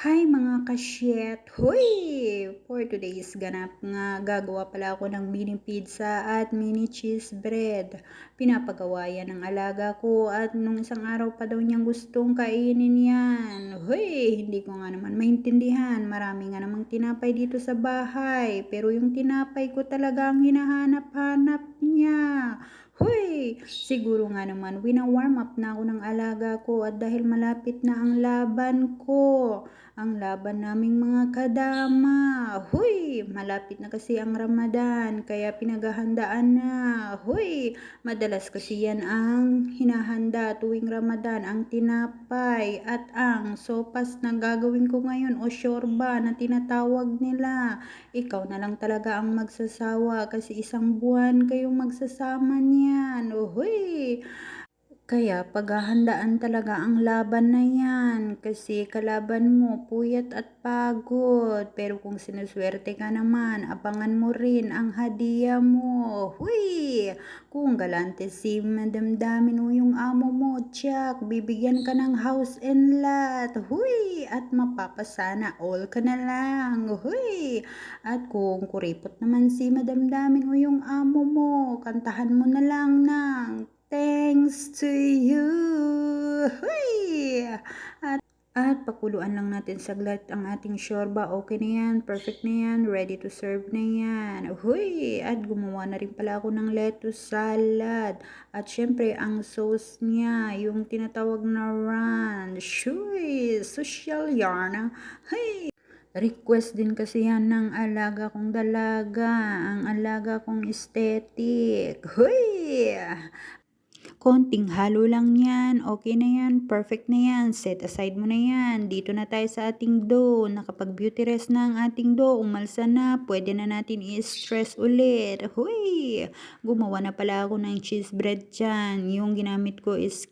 Hi mga kasyet! Hoy! For today's ganap nga, gagawa pala ako ng mini pizza at mini cheese bread. Pinapagawa yan ng alaga ko at nung isang araw pa daw niyang gustong kainin yan. Hoy! Hindi ko nga naman maintindihan. Marami nga namang tinapay dito sa bahay. Pero yung tinapay ko talaga ang hinahanap-hanap niya. Hoy! Siguro nga naman, wina-warm up na ako ng alaga ko at dahil malapit na ang laban ko. Ang laban naming mga kadama. Huy! Malapit na kasi ang Ramadan, kaya pinaghahandaan na. Huy! Madalas kasi yan ang hinahanda tuwing Ramadan, ang tinapay at ang sopas na gagawin ko ngayon o shorba na tinatawag nila. Ikaw na lang talaga ang magsasawa kasi isang buwan kayong magsasama niyan. Huy! Kaya paghahandaan talaga ang laban na yan kasi kalaban mo puyat at pagod. Pero kung sinuswerte ka naman, abangan mo rin ang hadiah mo. Huy! Kung galante si Madam Damin o yung amo mo, tiyak, bibigyan ka ng house and lot. Huy! At mapapasana all ka na lang. Huy! At kung kuripot naman si Madam Damin o yung amo mo, kantahan mo na lang ng thanks to you. Huy! At pakuluan lang natin saglit ang ating shorba. Okay na yan, perfect na yan, ready to serve na yan. Huy! At gumawa na rin pala ako ng lettuce salad. At syempre, ang sauce niya, yung tinatawag na ranch. Huy! Social yarn. Hey! Request din kasi yan ng alaga kong dalaga, ang alaga kong aesthetic. Huy! Konting halo lang yan, okay na yan, perfect na yan, set aside mo na yan. Dito na tayo sa ating dough. Nakapag beauty rest na ang ating dough, umalsa na, pwede na natin i-stress ulit. Huy! Gumawa na pala ako ng cheese bread dyan. Yung ginamit ko is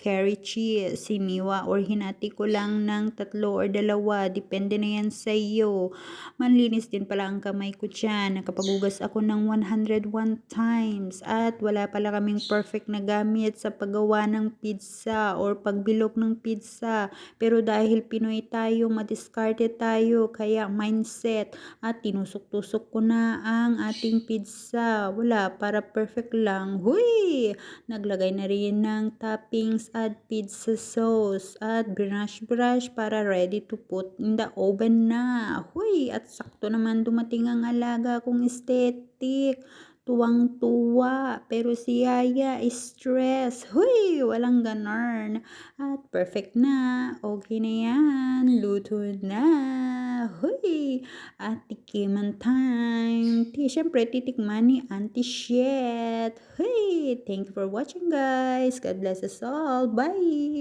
curry cheese. Siniwa or hinati ko lang ng 3 or 2. Depende na yan sa iyo. Manlinis din pala ang kamay ko dyan. Nakapagugas ako ng 101 times. At wala pala kaming perfect na gamit sa paggawa ng pizza or pagbilog ng pizza. Pero dahil Pinoy tayo, madiskarte tayo, kaya mindset at tinusok-tusok ko na ang ating pizza. Wala, para perfect lang. Huy! Naglagay na rin ng toppings at pizza sauce at brush para ready to put in the oven na. Huy! At sakto naman dumating ang alaga kong aesthetic. Tuwang-tuwa. Pero si Yaya stress. Huy! Walang ganon. At perfect na. Okay na yan. Luto na. Huy! At tikiman time. Siyempre, titikman ni Auntie Shet. Huy! Thank you for watching, guys. God bless us all. Bye!